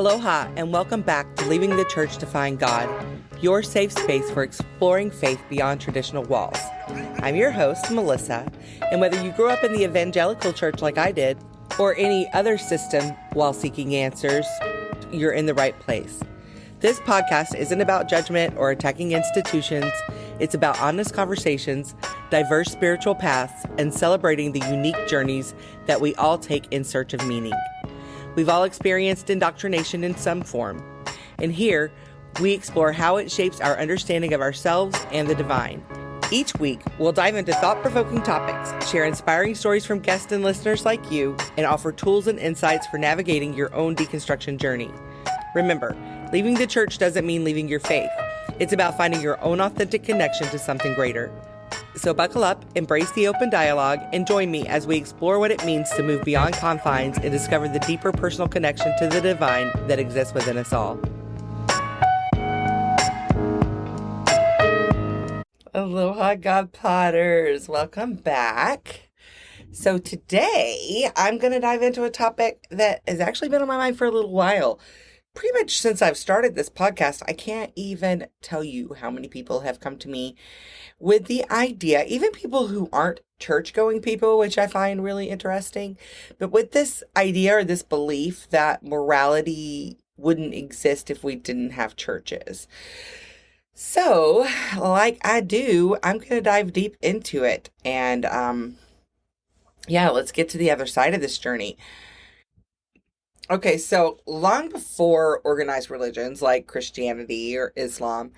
Aloha, and welcome back to Leaving the Church to Find God, your safe space for exploring faith beyond traditional walls. I'm your host, Melissa, and whether you grew up in the evangelical church like I did, or any other system while seeking answers, you're in the right place. This podcast isn't about judgment or attacking institutions. It's about honest conversations, diverse spiritual paths, and celebrating the unique journeys that we all take in search of meaning. We've all experienced indoctrination in some form, and here we explore how it shapes our understanding of ourselves and the divine. Each week, we'll dive into thought-provoking topics, share inspiring stories from guests and listeners like you, and offer tools and insights for navigating your own deconstruction journey. Remember, leaving the church doesn't mean leaving your faith. It's about finding your own authentic connection to something greater. So buckle up, embrace the open dialogue, and join me as we explore what it means to move beyond confines and discover the deeper personal connection to the divine that exists within us all. Aloha, God Potters. Welcome back. So today, I'm going to dive into a topic that has actually been on my mind for a little while. Pretty much since I've started this podcast, I can't even tell you how many people have come to me with the idea, even people who aren't church-going people, which I find really interesting, but with this idea or this belief that morality wouldn't exist if we didn't have churches. So, like I do, I'm going to dive deep into it. And, let's get to the other side of this journey. Okay, so long before organized religions like Christianity or Islam,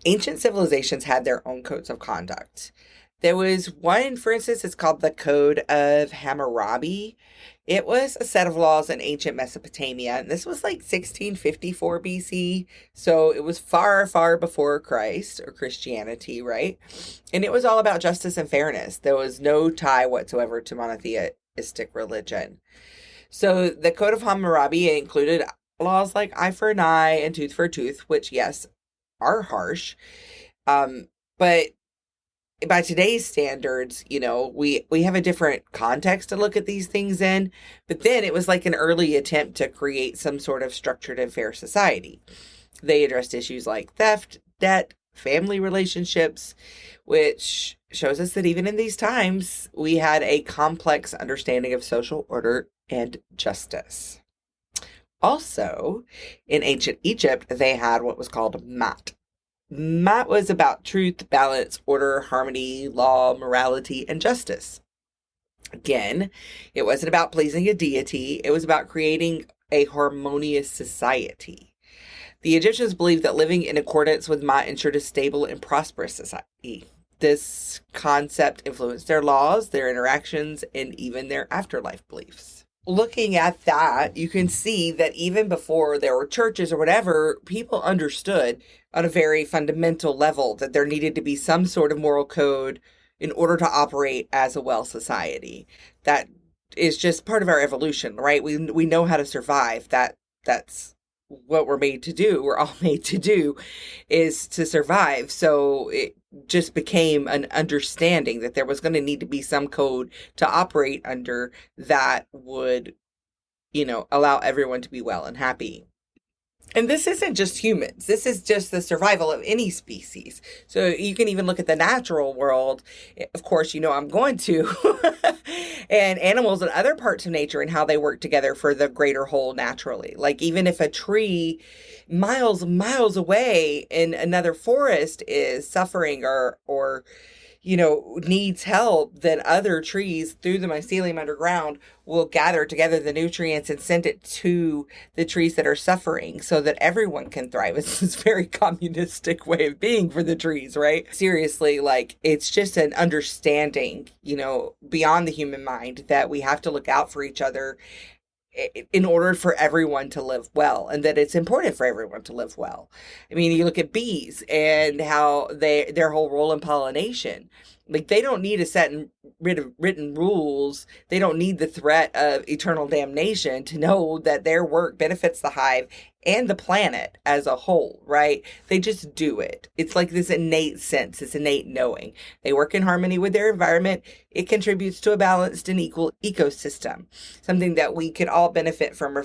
ancient civilizations had their own codes of conduct. There was one, for instance, it's called the Code of Hammurabi. It was a set of laws in ancient Mesopotamia, and this was like 1654 BC, so it was far, far before Christ or Christianity, right? And it was all about justice and fairness. There was no tie whatsoever to monotheistic religion. So the Code of Hammurabi included laws like eye for an eye and tooth for a tooth, which, yes, are harsh. But by today's standards, we have a different context to look at these things in. But then it was like an early attempt to create some sort of structured and fair society. They addressed issues like theft, debt, family relationships, which shows us that even in these times, we had a complex understanding of social order and justice. Also, in ancient Egypt, they had what was called mat. Mat was about truth, balance, order, harmony, law, morality, and justice. Again, it wasn't about pleasing a deity. It was about creating a harmonious society. The Egyptians believed that living in accordance with Mat ensured a stable and prosperous society. This concept influenced their laws, their interactions, and even their afterlife beliefs. Looking at that, you can see that even before there were churches or whatever, people understood on a very fundamental level that there needed to be some sort of moral code in order to operate as a well society. That is just part of our evolution, right? We know how to survive. That's what we're made to do. We're all made to do is to survive. So it just became an understanding that there was going to need to be some code to operate under that would, allow everyone to be well and happy. And this isn't just humans. This is just the survival of any species. So you can even look at the natural world. Of course, I'm going to. And animals and other parts of nature and how they work together for the greater whole naturally. Like even if a tree miles away in another forest is suffering or needs help, then other trees through the mycelium underground will gather together the nutrients and send it to the trees that are suffering so that everyone can thrive. It's this very communistic way of being for the trees, right? Seriously, it's just an understanding, beyond the human mind that we have to look out for each other in order for everyone to live well, and that it's important for everyone to live well. I mean, you look at bees and how their whole role in pollination. Like, they don't need a set and written rules. They don't need the threat of eternal damnation to know that their work benefits the hive and the planet as a whole, right? They just do it. It's like this innate sense, this innate knowing. They work in harmony with their environment. It contributes to a balanced and equal ecosystem, something that we could all benefit from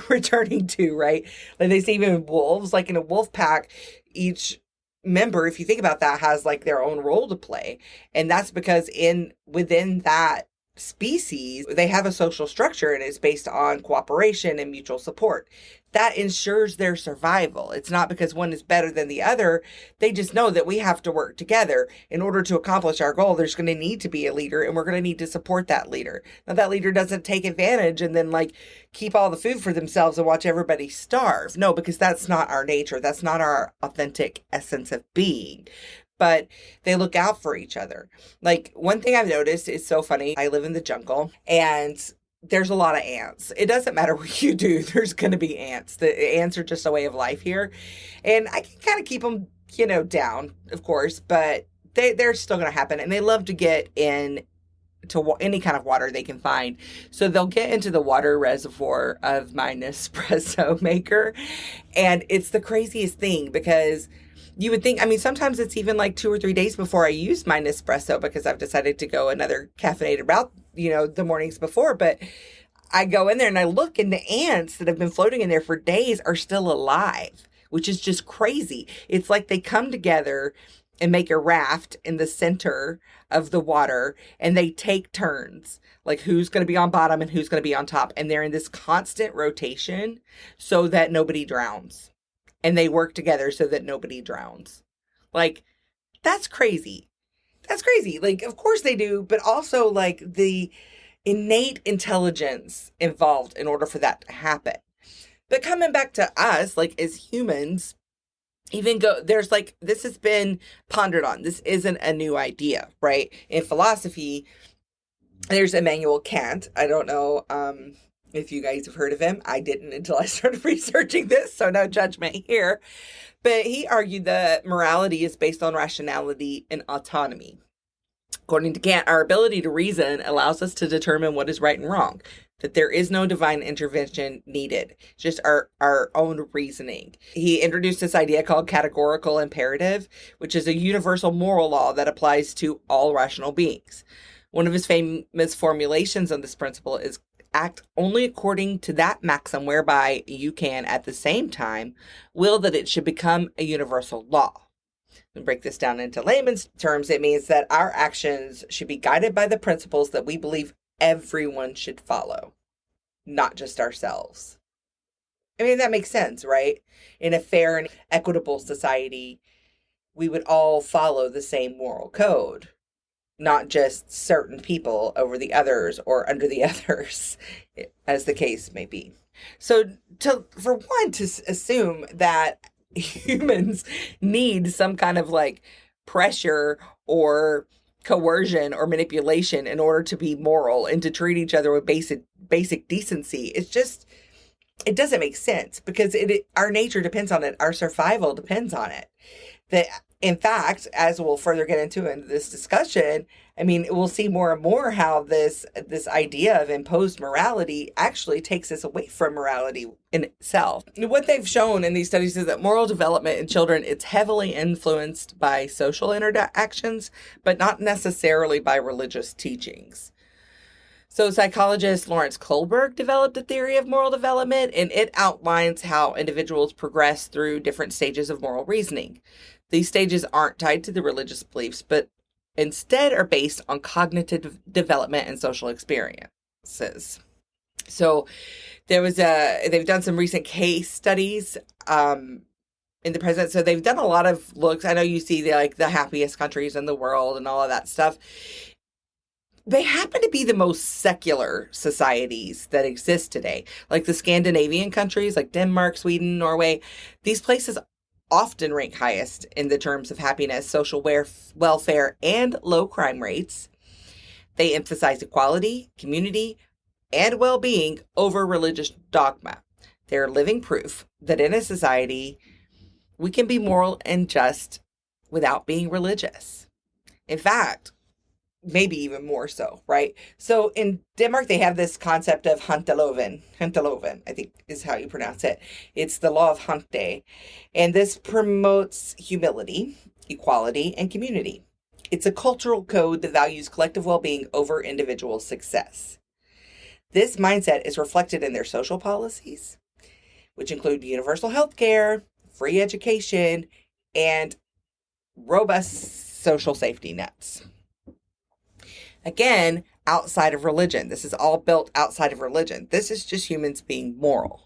returning to, right? Like they say, even wolves, like in a wolf pack, each member, if you think about that, has like their own role to play. And that's because within that species, they have a social structure and it's based on cooperation and mutual support. That ensures their survival. It's not because one is better than the other. They just know that we have to work together in order to accomplish our goal. There's going to need to be a leader and we're going to need to support that leader. Now that leader doesn't take advantage and then like keep all the food for themselves and watch everybody starve. No, because that's not our nature. That's not our authentic essence of being. But they look out for each other. Like one thing I've noticed is so funny. I live in the jungle and there's a lot of ants. It doesn't matter what you do. There's going to be ants. The ants are just a way of life here. And I can kind of keep them, down, of course, but they're still going to happen. And they love to get in to any kind of water they can find. So they'll get into the water reservoir of my Nespresso maker. And it's the craziest thing because you would think, sometimes it's even like 2 or 3 days before I use my Nespresso because I've decided to go another caffeinated route, the mornings before. But I go in there and I look and the ants that have been floating in there for days are still alive, which is just crazy. It's like they come together and make a raft in the center of the water and they take turns, like who's going to be on bottom and who's going to be on top. And they're in this constant rotation so that nobody drowns. And they work together so that nobody drowns. Like, that's crazy. That's crazy. Like, of course they do, but also like the innate intelligence involved in order for that to happen. But coming back to us, like as humans, there's like, this has been pondered on. This isn't a new idea, right? In philosophy, there's Immanuel Kant. I don't know, if you guys have heard of him. I didn't until I started researching this, so no judgment here. But he argued that morality is based on rationality and autonomy. According to Kant, our ability to reason allows us to determine what is right and wrong, that there is no divine intervention needed, just our own reasoning. He introduced this idea called categorical imperative, which is a universal moral law that applies to all rational beings. One of his famous formulations of this principle is act only according to that maxim whereby you can, at the same time, will that it should become a universal law. And break this down into layman's terms, it means that our actions should be guided by the principles that we believe everyone should follow, not just ourselves. That makes sense, right? In a fair and equitable society, we would all follow the same moral code, not just certain people over the others or under the others, as the case may be. So for one to assume that humans need some kind of like pressure or coercion or manipulation in order to be moral and to treat each other with basic decency, it doesn't make sense because our nature depends on it. Our survival depends on it. In fact, as we'll further get into in this discussion, we'll see more and more how this idea of imposed morality actually takes us away from morality in itself. What they've shown in these studies is that moral development in children, it's heavily influenced by social interactions, but not necessarily by religious teachings. So psychologist Lawrence Kohlberg developed a theory of moral development, and it outlines how individuals progress through different stages of moral reasoning. These stages aren't tied to the religious beliefs, but instead are based on cognitive development and social experiences. So they've done some recent case studies in the present. So they've done a lot of looks. I know you see the happiest countries in the world and all of that stuff. They happen to be the most secular societies that exist today, like the Scandinavian countries like Denmark, Sweden, Norway. These places often rank highest in the terms of happiness, social welfare, and low crime rates. They emphasize equality, community, and well-being over religious dogma. They're living proof that in a society, we can be moral and just without being religious. In fact, maybe even more so, right? So in Denmark, they have this concept of hanteloven. Hanteloven, I think is how you pronounce it. It's the law of Hante. And this promotes humility, equality, and community. It's a cultural code that values collective well being over individual success. This mindset is reflected in their social policies, which include universal health care, free education, and robust social safety nets. Again, outside of religion. This is all built outside of religion. This is just humans being moral.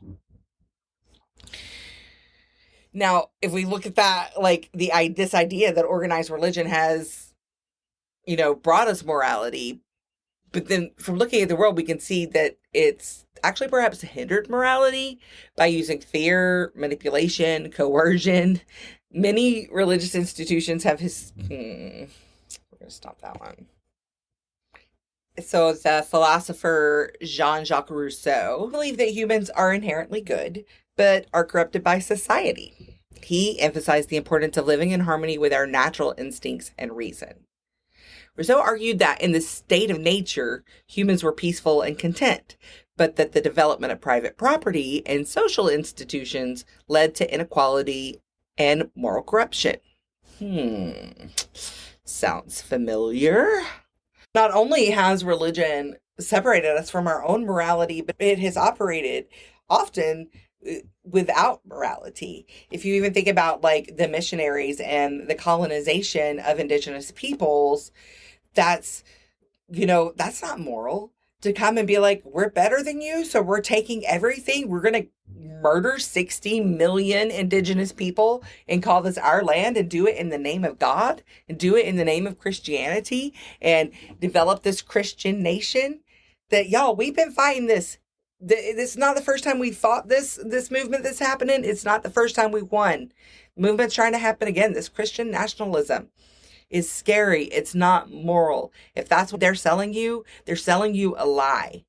Now, if we look at that, like this idea that organized religion has, brought us morality, but then from looking at the world, we can see that it's actually perhaps hindered morality by using fear, manipulation, coercion. Many religious institutions have we're going to stop that one. So the philosopher Jean-Jacques Rousseau believed that humans are inherently good, but are corrupted by society. He emphasized the importance of living in harmony with our natural instincts and reason. Rousseau argued that in the state of nature, humans were peaceful and content, but that the development of private property and social institutions led to inequality and moral corruption. Sounds familiar. Not only has religion separated us from our own morality, but it has operated often without morality. If you even think about like the missionaries and the colonization of indigenous peoples, that's not moral. To come and be like, we're better than you, so we're taking everything. We're going to murder 60 million indigenous people and call this our land and do it in the name of God and do it in the name of Christianity and develop this Christian nation. That, y'all, we've been fighting this. This is not the first time we fought this movement that's happening. It's not the first time we won. The movement's trying to happen again. This Christian nationalism is scary. It's not moral. If that's what they're selling you a lie.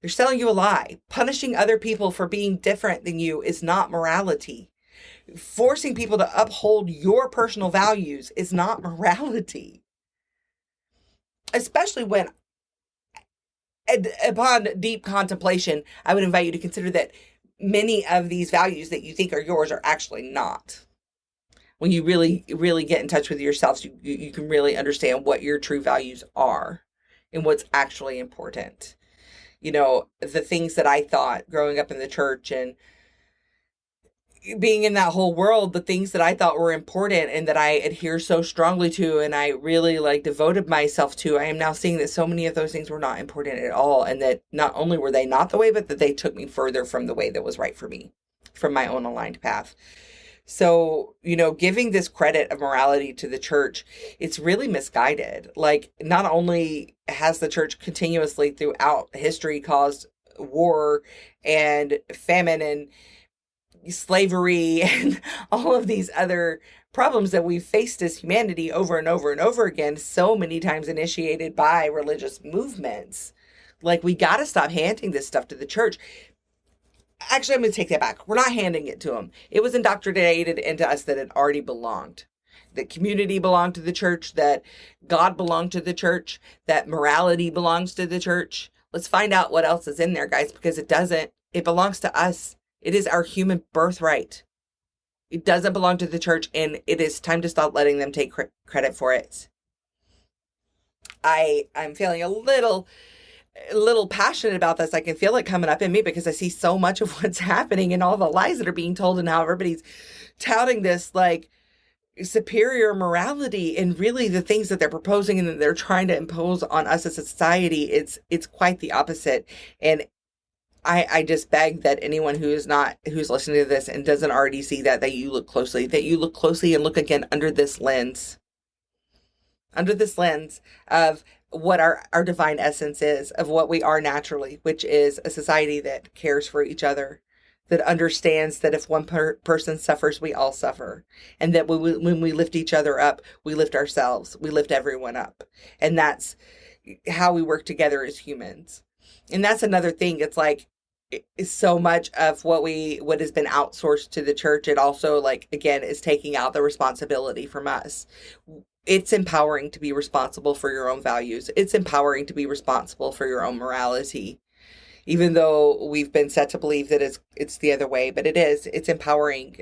They're selling you a lie. Punishing other people for being different than you is not morality. Forcing people to uphold your personal values is not morality. Especially when, upon deep contemplation, I would invite you to consider that many of these values that you think are yours are actually not. When you really, really get in touch with yourselves, you can really understand what your true values are and what's actually important. The things that I thought growing up in the church and being in that whole world, the things that I thought were important and that I adhere so strongly to and I really devoted myself to, I am now seeing that so many of those things were not important at all. And that not only were they not the way, but that they took me further from the way that was right for me, from my own aligned path. So, giving this credit of morality to the church, it's really misguided. Not only has the church continuously throughout history caused war and famine and slavery and all of these other problems that we've faced as humanity over and over and over again, so many times initiated by religious movements. We got to stop handing this stuff to the church. Actually, I'm going to take that back. We're not handing it to them. It was indoctrinated into us that it already belonged. That community belonged to the church, that God belonged to the church, that morality belongs to the church. Let's find out what else is in there, guys, because it doesn't. It belongs to us. It is our human birthright. It doesn't belong to the church, and it is time to stop letting them take credit for it. I'm feeling a little passionate about this. I can feel it coming up in me because I see so much of what's happening and all the lies that are being told and how everybody's touting this superior morality, and really the things that they're proposing and that they're trying to impose on us as a society, it's quite the opposite. And I just beg that anyone who's listening to this and doesn't already see that you look closely and look again under this lens of what our divine essence is, of what we are naturally, which is a society that cares for each other, that understands that if one person suffers, we all suffer. And that when we lift each other up, we lift ourselves, we lift everyone up. And that's how we work together as humans. And that's another thing. It's so much of what has been outsourced to the church. It also, again, is taking out the responsibility from us. it's empowering to be responsible for your own values. It's empowering to be responsible for your own morality. Even though we've been set to believe that it's the other way, but it's empowering.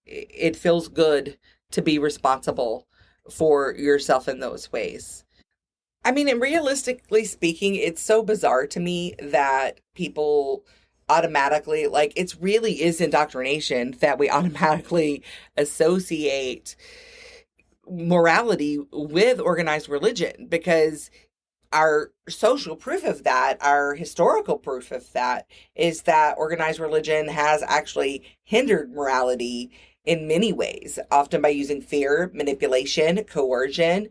It feels good to be responsible for yourself in those ways. I mean, and realistically speaking, it's so bizarre to me that people automatically, like, it's really is indoctrination that we automatically associate morality with organized religion, because our social proof of that, our historical proof of that, is that organized religion has actually hindered morality in many ways, often by using fear, manipulation, coercion.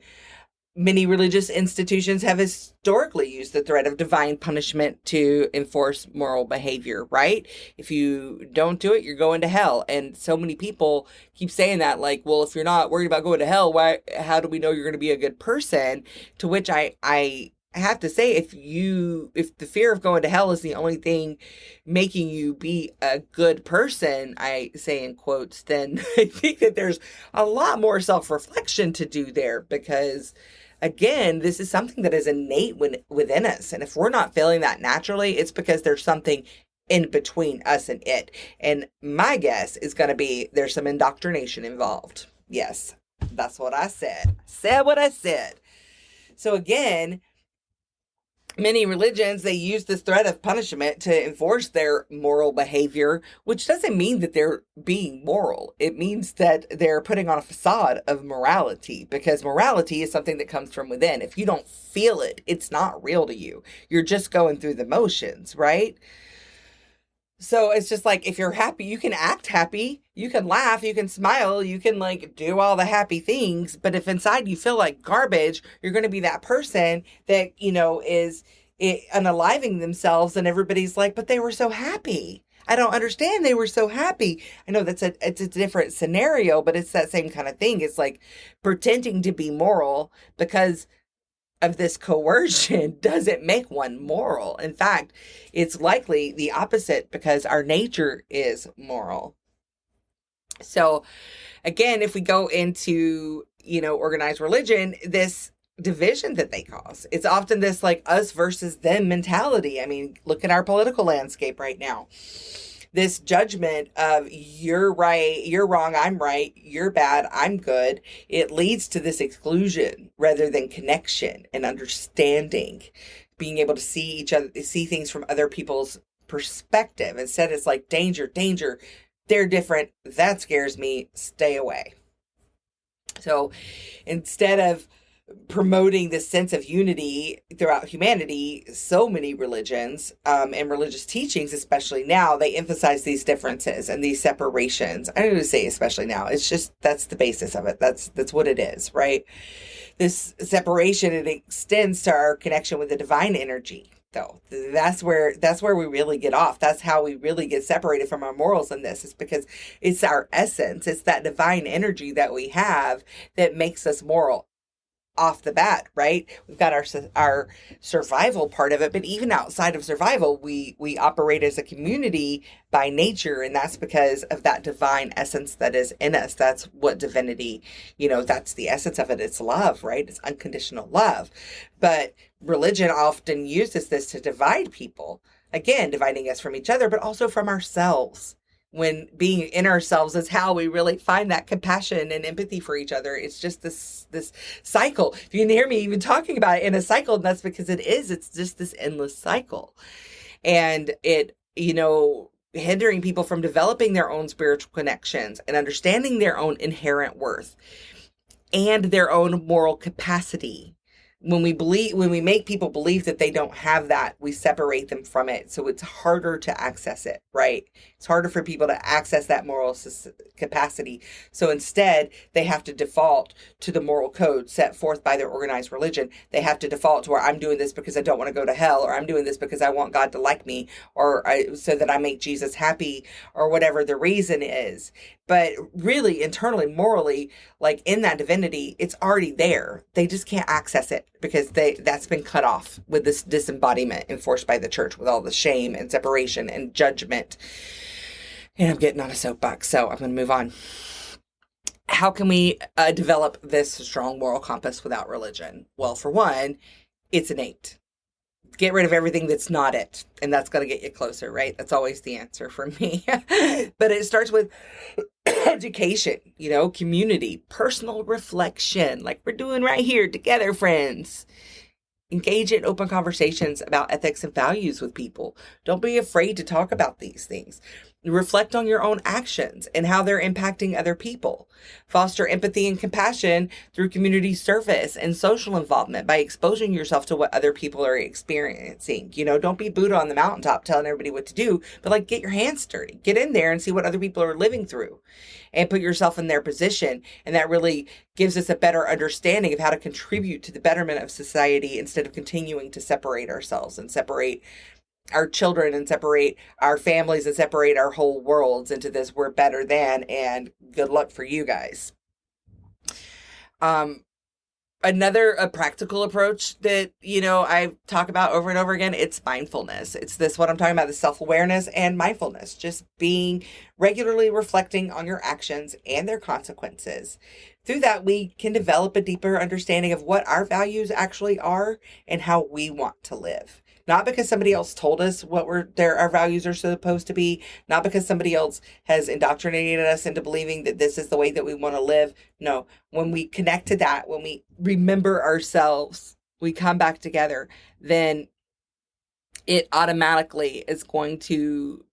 Many religious institutions have historically used the threat of divine punishment to enforce moral behavior, right? If you don't do it, you're going to hell. And so many people keep saying that, like, well, if you're not worried about going to hell, how do we know you're going to be a good person? To which I have to say, if the fear of going to hell is the only thing making you be a good person, I say in quotes, then I think that there's a lot more self-reflection to do there, because again, this is something that is innate within us. And if we're not feeling that naturally, it's because there's something in between us and it. And my guess is going to be there's some indoctrination involved. Yes, that's what I said. Said what I said. So again, many religions, they use this threat of punishment to enforce their moral behavior, which doesn't mean that they're being moral. It means that they're putting on a facade of morality, because morality is something that comes from within. If you don't feel it, it's not real to you. You're just going through the motions, right? So it's just like, if you're happy, you can act happy, you can laugh, you can smile, you can like do all the happy things. But if inside you feel like garbage, you're going to be that person that, is unaliving themselves, and everybody's like, but they were so happy. I don't understand. They were so happy. I know it's a different scenario, but it's that same kind of thing. It's like pretending to be moral because of this coercion doesn't make one moral. In fact, it's likely the opposite, because our nature is moral. So again, if we go into, organized religion, this division that they cause, it's often this like us versus them mentality. I mean, look at our political landscape right now. This judgment of you're right, you're wrong, I'm right, you're bad, I'm good. It leads to this exclusion rather than connection and understanding, being able to see things from other people's perspective. Instead, it's like danger, danger, they're different, that scares me, stay away. So instead of promoting this sense of unity throughout humanity, so many religions and religious teachings, especially now, they emphasize these differences and these separations. I don't even say especially now. It's just, that's the basis of it. That's what it is, right? This separation, it extends to our connection with the divine energy, though. That's where we really get off. That's how we really get separated from our morals in this. It's because it's our essence. It's that divine energy that we have that makes us moral off the bat, right? We've got our survival part of it, but even outside of survival, we operate as a community by nature, and that's because of that divine essence that is in us. That's what divinity, that's the essence of it. It's love, right? It's unconditional love. But religion often uses this to divide people, again, dividing us from each other, but also from ourselves. When being in ourselves is how we really find that compassion and empathy for each other. It's just this cycle. If you can hear me even talking about it in a cycle, that's because it's just this endless cycle. And it, hindering people from developing their own spiritual connections and understanding their own inherent worth and their own moral capacity. When we make people believe that they don't have that, we separate them from it. So it's harder to access it, right? It's harder for people to access that moral capacity. So instead, they have to default to the moral code set forth by their organized religion. They have to default to where I'm doing this because I don't want to go to hell, or I'm doing this because I want God to like me, or so that I make Jesus happy, or whatever the reason is. But really, internally, morally, like in that divinity, it's already there. They just can't access it because that's been cut off with this disembodiment enforced by the church, with all the shame and separation and judgment. And I'm getting on a soapbox, so I'm going to move on. how can we develop this strong moral compass without religion? Well, for one, it's innate. Get rid of everything that's not it, and that's going to get you closer, right? That's always the answer for me. But it starts with education, community, personal reflection, like we're doing right here together, friends. Engage in open conversations about ethics and values with people. Don't be afraid to talk about these things. Reflect on your own actions and how they're impacting other people. Foster empathy and compassion through community service and social involvement by exposing yourself to what other people are experiencing. Don't be Buddha on the mountaintop telling everybody what to do, but get your hands dirty. Get in there and see what other people are living through and put yourself in their position. And that really gives us a better understanding of how to contribute to the betterment of society instead of continuing to separate ourselves and separate our children and separate our families and separate our whole worlds into this we're better than, and good luck for you guys. Another practical approach that, I talk about over and over again, it's mindfulness. It's this, what I'm talking about, the self-awareness and mindfulness, just being regularly reflecting on your actions and their consequences. Through that, we can develop a deeper understanding of what our values actually are and how we want to live. Not because somebody else told us what our values are supposed to be. Not because somebody else has indoctrinated us into believing that this is the way that we want to live. No, when we connect to that, when we remember ourselves, we come back together, then it automatically is going to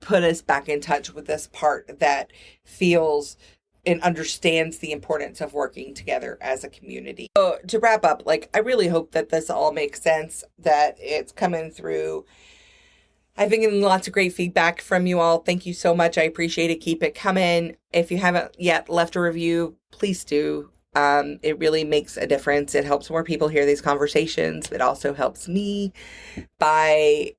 put us back in touch with this part that feels and understands the importance of working together as a community. So to wrap up, I really hope that this all makes sense, that it's coming through. I've been getting lots of great feedback from you all. Thank you so much. I appreciate it. Keep it coming. If you haven't yet left a review, please do. It really makes a difference. It helps more people hear these conversations. It also helps me by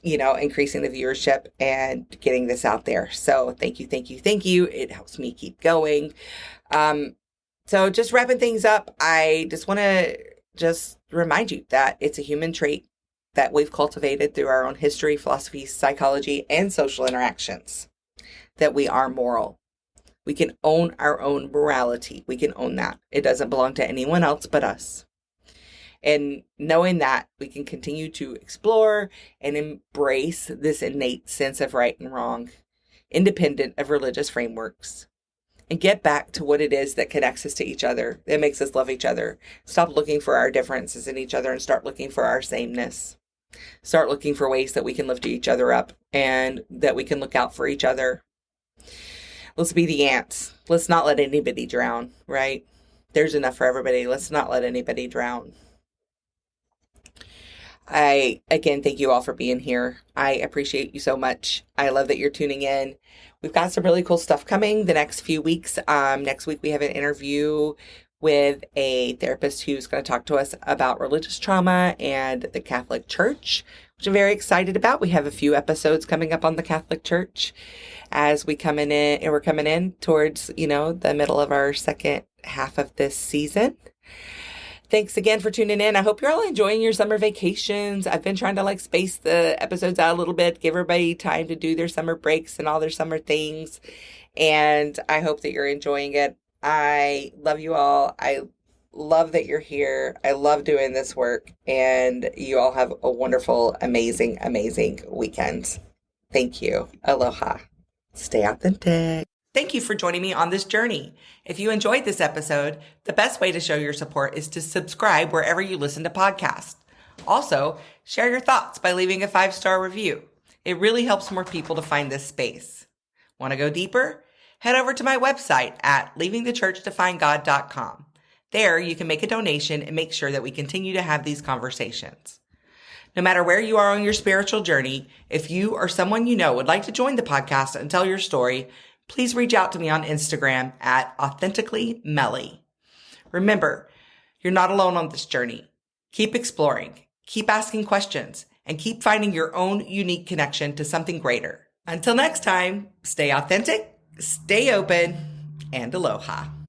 increasing the viewership and getting this out there. So thank you, thank you, thank you. It helps me keep going. So just wrapping things up, I just want to remind you that it's a human trait that we've cultivated through our own history, philosophy, psychology, and social interactions, that we are moral. We can own our own morality. We can own that. It doesn't belong to anyone else but us. And knowing that, we can continue to explore and embrace this innate sense of right and wrong, independent of religious frameworks, and get back to what it is that connects us to each other, that makes us love each other. Stop looking for our differences in each other and start looking for our sameness. Start looking for ways that we can lift each other up and that we can look out for each other. Let's be the ants. Let's not let anybody drown, right? There's enough for everybody. Let's not let anybody drown. I, again, thank you all for being here. I appreciate you so much. I love that you're tuning in. We've got some really cool stuff coming the next few weeks. Next week, we have an interview with a therapist who's going to talk to us about religious trauma and the Catholic Church, which I'm very excited about. We have a few episodes coming up on the Catholic Church as we're coming in towards, the middle of our second half of this season. Thanks again for tuning in. I hope you're all enjoying your summer vacations. I've been trying to space the episodes out a little bit, give everybody time to do their summer breaks and all their summer things. And I hope that you're enjoying it. I love you all. I love that you're here. I love doing this work. And you all have a wonderful, amazing, amazing weekend. Thank you. Aloha. Stay authentic. Thank you for joining me on this journey. If you enjoyed this episode, the best way to show your support is to subscribe wherever you listen to podcasts. Also, share your thoughts by leaving a 5-star review. It really helps more people to find this space. Want to go deeper? Head over to my website at leavingthechurchtofindgod.com. There, you can make a donation and make sure that we continue to have these conversations. No matter where you are on your spiritual journey, if you or someone you know would like to join the podcast and tell your story, please reach out to me on Instagram at authenticallymelly. Remember, you're not alone on this journey. Keep exploring, keep asking questions, and keep finding your own unique connection to something greater. Until next time, stay authentic, stay open, and aloha.